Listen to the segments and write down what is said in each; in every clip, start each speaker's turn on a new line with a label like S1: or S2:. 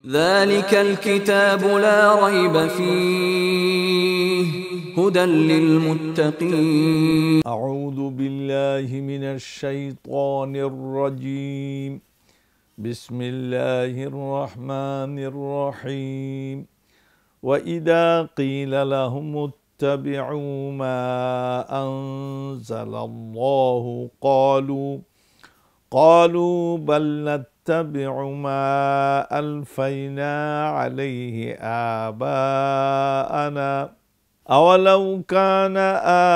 S1: ذلك الكتاب لا ريب فيه هدى للمتقين.
S2: أعوذ بالله من الشيطان الرجيم. بسم الله الرحمن الرحيم. وإذا قيل لهم اتبعوا ما أنزل الله قالوا بل نتبع ما ألفينا عليه آباءنا أولو كان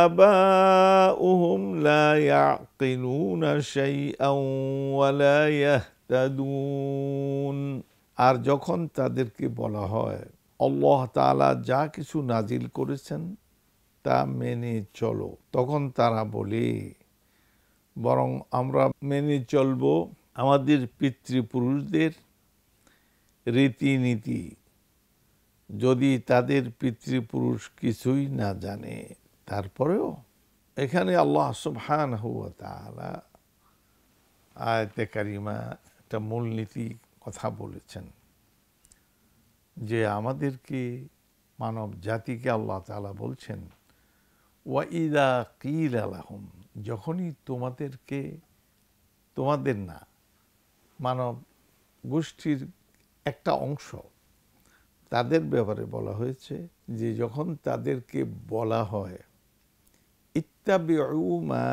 S2: آباؤهم لا يعقلون شيئا ولا يهتدون। আর যখন তাদেরকে বলা হয় আল্লাহ তাআলা যা কিছু নাজিল করেছেন তা মেনে চলো, তখন তারা বলে বরং আমরা মেনে চলব আমাদের পিতৃপুরুষদের রীতিনীতি, যদি তাদের পিতৃপুরুষ কিছুই না জানে। তারপরেও এখানে আল্লাহ সুবহানাহু ওয়া তাআলা আয়াতে কারিমা একটা মূলনীতি কথা বলেছেন যে আমাদেরকে মানব জাতিকে আল্লাহ তাআলা বলছেন ওয়া ইযা কিলা লাহুম, যখনই তোমাদেরকে, তোমাদের না, মানব গোষ্ঠীর একটা অংশ তাদের ব্যাপারে বলা হয়েছে যে যখন তাদেরকে বলা হয় ইত্তাবিউ মা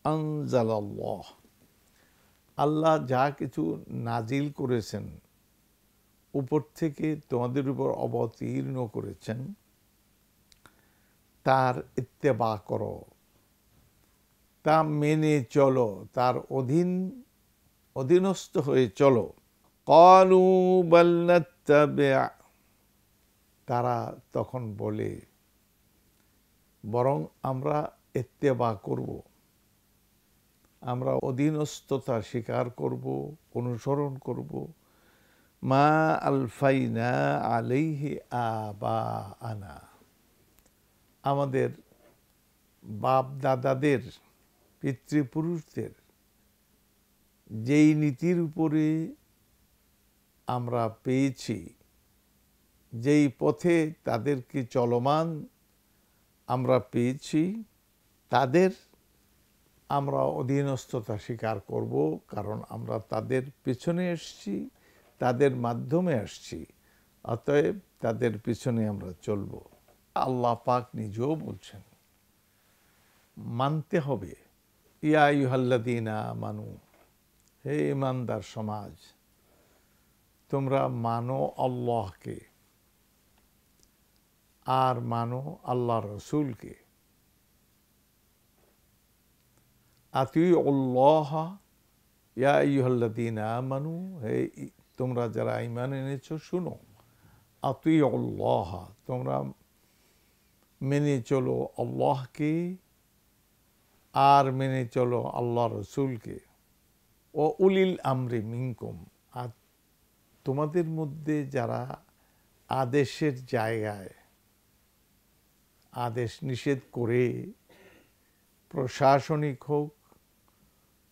S2: আনজালাল্লাহ, আল্লাহ যা কিছু নাজিল করেছেন, উপর থেকে তোমাদের উপর অবতীর্ণ করেছেন, তার ইত্তেবা করো, তা মেনে চলো, তার অধীনস্থ হয়ে চলো। ক্বালু বাল নাত্তাবি', তারা তখন বলে বরং আমরা ইত্তেবা করব, আমরা অধীনস্থতা স্বীকার করব, অনুসরণ করব, মা আলফাইনা আলাইহি আবাআনা, আমাদের বাপ দাদাদের, পিতৃপুরুষদের যেই নীতির উপরে আমরা পেয়েছি, যেই পথে তাদেরকে চলমান আমরা পেয়েছি, তাদের আমরা অধীনস্থতা স্বীকার করব, কারণ আমরা তাদের পেছনে এসছি, তাদের মাধ্যমে আসছি, অতএব তাদের পিছনে আমরা চলব। আল্লাহ পাক নিজেও বলছেন মানতে হবে। ইয়া আইয়ুহাল্লাযীনা আমানু, হে ঈমানদার সমাজ, তোমরা মানো আল্লাহকে আর মানো আল্লাহ রসুলকে। আতিউল্লাহ ইয়া আইয়ুহাল্লাযীনা আমানু, হে তোমরা যারা ঈমান এনেছো শুনো। আতিউল্লাহ, তোমরা মেনে চলো আল্লাহকে আর মেনে চলো আল্লাহ রসুলকে। ও উলিল আমরি মিনকুম, আর তোমাদের মধ্যে যারা আদেশের জায়গায় আদেশ নিষেধ করে, প্রশাসনিক হোক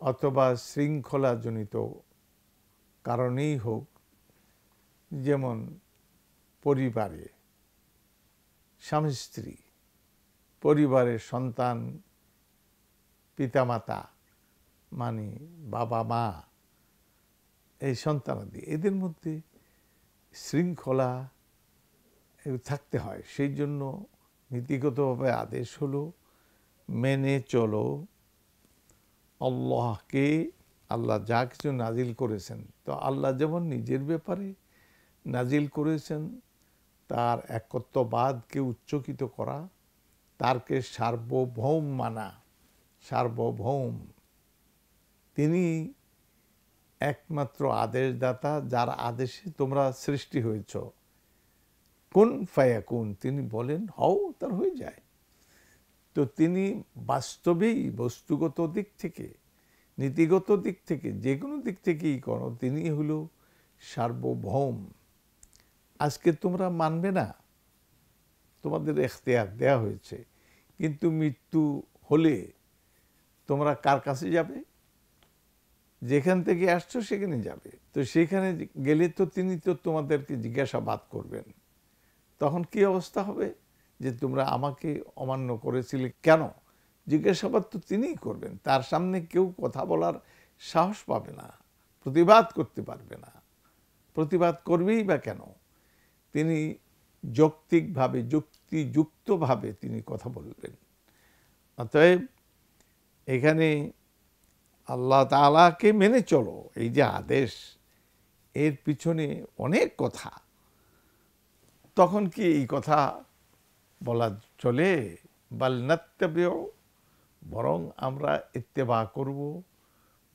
S2: অথবা শৃঙ্খলাজনিত কারণেই হোক, যেমন পরিবারে স্বামী স্ত্রী, পরিবারের সন্তান, পিতামাতা মানে বাবা মা, এই সন্তানাদি, এদের মধ্যে শৃঙ্খলা থাকতে হয়। সেই জন্য নীতিগতভাবে আদেশ হলো মেনে চলো আল্লাহকে, আল্লাহ যা কিছু নাজিল করেছেন। তো আল্লাহ যেমন নিজের ব্যাপারে নাজিল করেছেন তার একত্ববাদকে উচ্চকিত করা, তারকে সার্বভৌম মানা, সার্বভৌম, তিনি একমাত্র আদেশদাতা, যার আদেশে তোমরা সৃষ্টি হয়েছ। কুন ফায়াকুন, তিনি বলেন হও, তার হয়ে যায়। তো তিনি বাস্তবেই বস্তুগত দিক থেকে, নীতিগত দিক থেকে, যে কোনো দিক থেকেই করো, তিনি হলো সার্বভৌম। আজকে তোমরা মানবে না, তোমাদের এখতিয়ার দেয়া হয়েছে, কিন্তু মৃত্যু হলে তোমরা কার কাছে যাবে? যেখান থেকে আসছো সেখানে যাবে। তো সেখানে গেলে তো তিনি তো তোমাদেরকে জিজ্ঞাসাবাদ করবেন। তখন কি অবস্থা হবে যে তোমরা আমাকে অমান্য করেছিলে কেন? জিজ্ঞাসাবাদ তো তিনিই করবেন। তার সামনে কেউ কথা বলার সাহস পাবে না, প্রতিবাদ করতে পারবে না। প্রতিবাদ করবেই বা কেন? তিনি যৌক্তিকভাবে, যুক্তিযুক্তভাবে তিনি কথা বলবেন। অতএব এখানে আল্লাহ তাআলাকে মেনে চলো, এই যে আদেশ, এর পিছনে অনেক কথা। তখন কি এই কথা বলা চলে? বাল নাত্তাবিউ, বরং আমরা ইত্তেবা করব,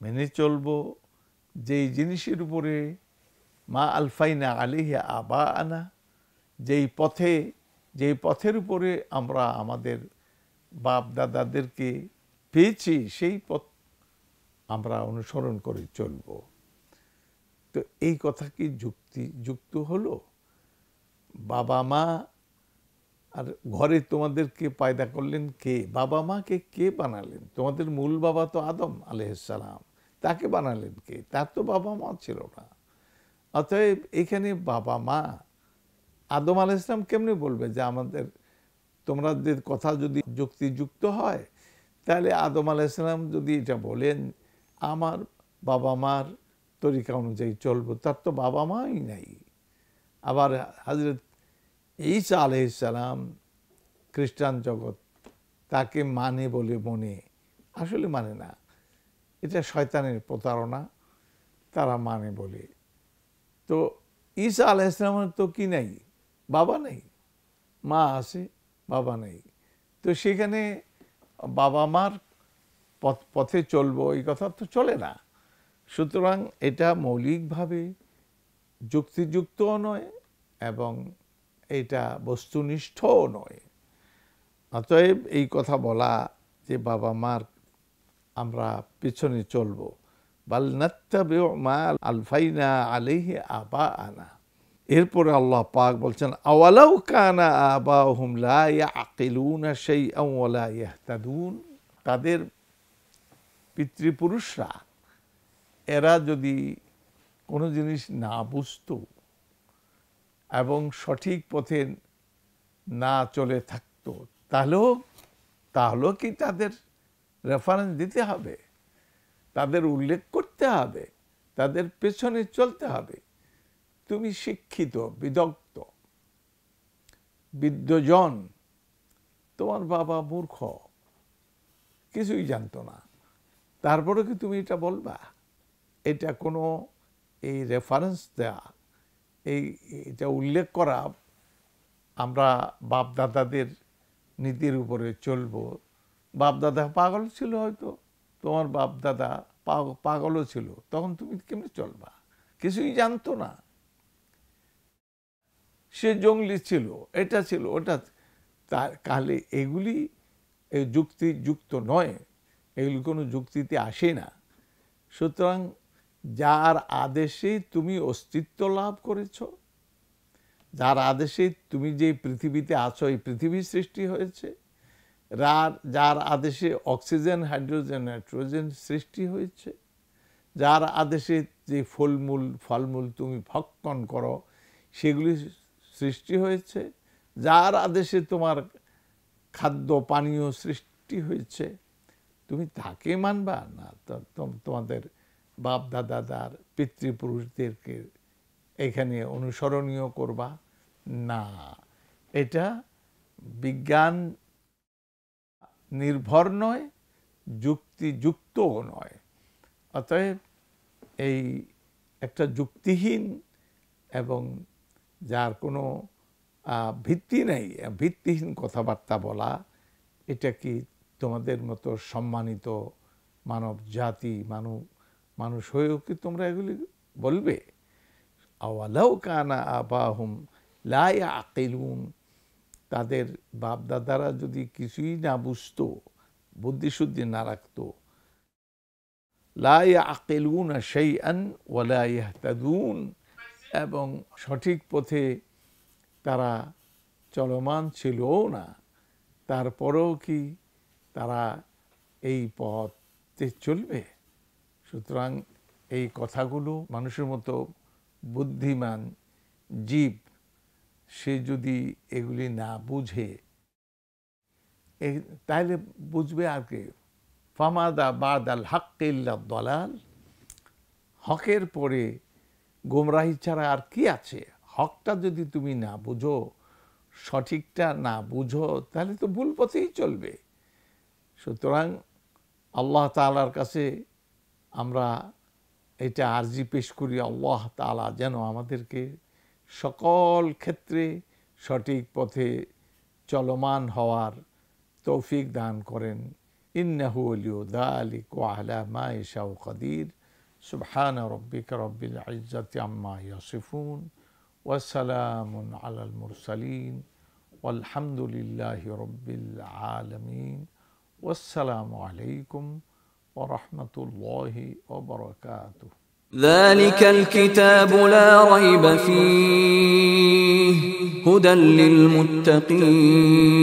S2: মেনে চলব যেই জিনিসের উপরে মা আলফাইনা আলাইহি আবাআনা, যেই পথের উপরে আমরা আমাদের বাপ দাদাদেরকে পেয়েছি, সেই পথ আমরা অনুসরণ করে চলব। তো এই কথা কি যুক্তিযুক্ত হলো? বাবা মা, আর ঘরে তোমাদেরকে পয়দা করলেন কে? বাবা মাকে কে বানালেন? তোমাদের মূল বাবা তো আদম আলাইহিস সালাম, তাকে বানালেন কে? তার তো বাবা মা ছিল না। অতএব এখানে বাবা মা, আদম আলাইহিস সালাম কেমনে বলবে যে আমাদের, তোমাদের কথা যদি যুক্তিযুক্ত হয়, তাহলে আদম আলাইহিস সালাম যদি এটা বলেন আমার বাবা মার তরিকা অনুযায়ী চলবো, তার তো বাবা মাই নাই। আবার হযরত ঈসা আলাইহিস সালাম, খ্রিস্টান জগৎ তাকে মানে বলে মনে, আসলে মানে না, এটা শয়তানের প্রতারণা, তারা মানে বলে। তো ঈসা আলাইহিস সালামের তো কি নাই? বাবা নেই, মা আছে, বাবা নেই। তো সেখানে বাবা মার পথে চলবো এই কথা তো চলে না। সুতরাং এটা মৌলিকভাবে যুক্তিযুক্তও নয় এবং এটা বস্তুনিষ্ঠও নয়। অতএব এই কথা বলা যে বাবা মার আমরা পিছনে চলবো, বাল নাত্তাবিউ মা আলফাইনা আলাইহি আবাআনা। এরপরে আল্লাহ পাক বলছেন আওয়ালাউ কানা আবাহুম লা ইয়াকিলুনা শাইআন ওয়া লা ইয়াহতাদুন, তাদের পিতৃপুরুষরা, এরা যদি কোনো জিনিস না বুঝতো এবং সঠিক পথে না চলে থাকতো, তাহলেও কি তাদের রেফারেন্স দিতে হবে, তাদের উল্লেখ করতে হবে, তাদের পেছনে চলতে হবে? তুমি শিক্ষিত, বিদগ্ধ, বিদ্বজন, তোমার বাবা মূর্খ, কিছুই জানতো না, তারপরে কি তুমি এটা বলবা? এটা কোনো এই রেফারেন্স দেয়া, এটা উল্লেখ করা, আমরা বাপ দাদাদের নীতির উপরে চলবো। বাপ দাদা পাগল ছিল, হয়তো তোমার বাপ দাদা পাগলও ছিল, তখন তুমি কেমনে চলবা? কিছুই জানতো না, সে জঙ্গলি ছিল, এটা ছিল ওটা, তাহলে এগুলি যুক্তিযুক্ত নয়, এগুলি কোনো যুক্তিতে আসে না। সুতরাং যার আদেশে তুমি অস্তিত্ব লাভ করেছ, যার আদেশে তুমি যে পৃথিবীতে আছো, এই পৃথিবীর সৃষ্টি হয়েছে, যার আদেশে অক্সিজেন, হাইড্রোজেন, নাইট্রোজেন সৃষ্টি হয়েছে, যার আদেশে যে ফলমূল তুমি ভক্ষণ করো সেগুলি সৃষ্টি হয়েছে, যার আদেশে তোমার খাদ্য পানীয় সৃষ্টি হয়েছে, তুমি তাকে মানবা না? তোমাদের বাপ দাদাদার পিতৃপুরুষদেরকে এখানে অনুসরণীয় করবা না? এটা বিজ্ঞান নির্ভর নয়, যুক্তিযুক্তও নয়। অতএব এই একটা যুক্তিহীন এবং যার কোনো ভিত্তি নেই, ভিত্তিহীন কথাবার্তা বলা, এটা কি তোমাদের মতো সম্মানিত মানব জাতি, মানুষ হয়েও কি তোমরা এগুলি বলবে? আওয়ালাউ কানা আবাহুম লা ইয়াকিলুন, তাদের বাপ দাদারা যদি কিছুই না বুঝতো, বুদ্ধিশুদ্ধি না রাখতো, লা ইয়াকিলুনা শাইআন ওয়া লা ইয়াহতাদুন, এবং সঠিক পথে তারা চলমান ছিলও না, তারপরেও কি তারা এই পথে চলবে? সুতরাং এই কথাগুলো মানুষের মতো বুদ্ধিমান জীব সে যদি এগুলি না বুঝে তাহলে বুঝবে আর কি ফামাদা বাদাল হাক্ক ইল্লা দালাল, হকের পরে গোমরাহি ছাড়া আর কি আছে? হকটা যদি তুমি না বুঝো, সঠিকটা না বুঝো, তাহলে তো ভুল পথেই চলবে। সুতরাং আল্লাহ তাআলার কাছে আমরা এটা আরজি পেশ করি, আল্লাহ তাআলা যেন আমাদেরকে সকল ক্ষেত্রে সঠিক পথে চলমান হওয়ার তৌফিক দান করেন। ইন্নাহু ওয়ালিয়্যু যালিকা ওয়া আলা মা ইয়াশাউ কাদির। সুবহানা রাব্বিকা রাব্বিল ইজ্জাতি আম্মা ইয়াসিফুন ওয়া সালামুন আলাল মুরসালিন ওয়ালহামদুলিল্লাহি রাব্বিল আলামিন। ওয়াসসালামু আলাইকুম ওয়া রাহমাতুল্লাহি ওয়া বারাকাতুহু।
S1: ذلك الكتاب لا ريب فيه هدى للمتقين